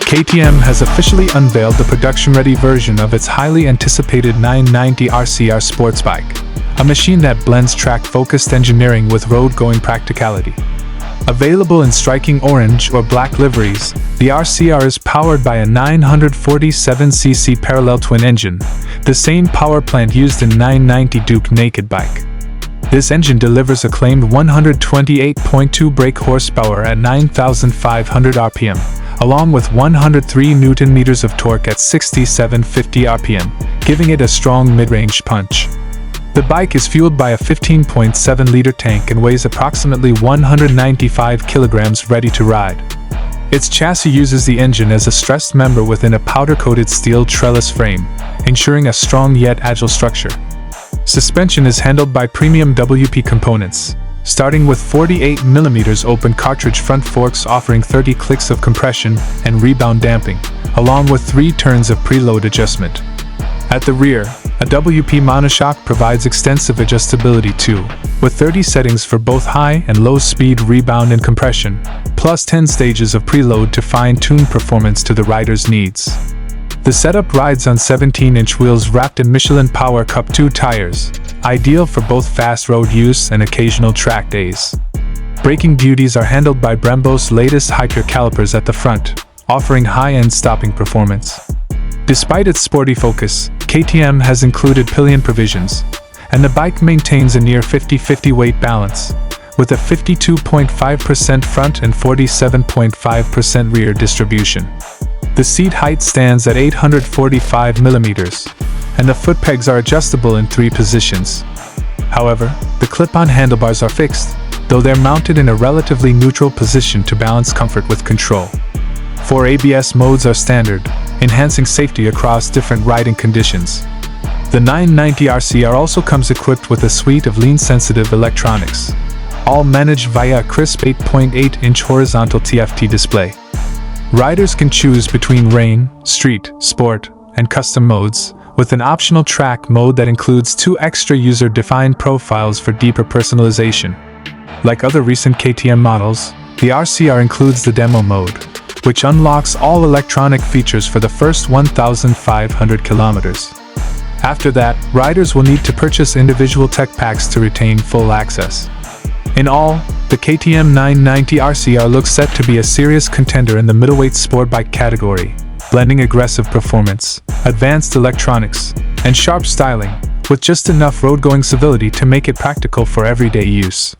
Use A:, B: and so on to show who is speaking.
A: KTM has officially unveiled the production-ready version of its highly anticipated 990 RCR sports bike, a machine that blends track-focused engineering with road-going practicality. Available in striking orange or black liveries, the RCR is powered by a 947cc parallel twin engine, the same power plant used in 990 Duke Naked bike. This engine delivers a claimed 128.2 brake horsepower at 9,500 rpm, along with 103 Nm of torque at 6,750 rpm, giving it a strong mid-range punch. The bike is fueled by a 15.7-liter tank and weighs approximately 195 kilograms ready to ride. Its chassis uses the engine as a stressed member within a powder-coated steel trellis frame, ensuring a strong yet agile structure. Suspension is handled by premium WP components, starting with 48mm open cartridge front forks offering 30 clicks of compression and rebound damping, along with 3 turns of preload adjustment. At the rear, a WP monoshock provides extensive adjustability too, with 30 settings for both high and low speed rebound and compression, plus 10 stages of preload to fine-tune performance to the rider's needs. The setup rides on 17-inch wheels wrapped in Michelin Power Cup 2 tires, ideal for both fast road use and occasional track days. Braking duties are handled by Brembo's latest Hyper calipers at the front, offering high-end stopping performance. Despite its sporty focus, KTM has included pillion provisions, and the bike maintains a near 50-50 weight balance, with a 52.5% front and 47.5% rear distribution. The seat height stands at 845 mm, and the foot pegs are adjustable in 3 positions. However, the clip-on handlebars are fixed, though they're mounted in a relatively neutral position to balance comfort with control. 4 ABS modes are standard, enhancing safety across different riding conditions. The 990 RCR also comes equipped with a suite of lean-sensitive electronics, all managed via a crisp 8.8-inch horizontal TFT display. Riders can choose between rain, street, sport, and custom modes, with an optional track mode that includes 2 extra user-defined profiles for deeper personalization. Like other recent KTM models, the RCR includes the demo mode, which unlocks all electronic features for the first 1,500 kilometers. After that, riders will need to purchase individual tech packs to retain full access. In all, the KTM 990 RCR looks set to be a serious contender in the middleweight sport bike category, blending aggressive performance, advanced electronics, and sharp styling, with just enough road-going civility to make it practical for everyday use.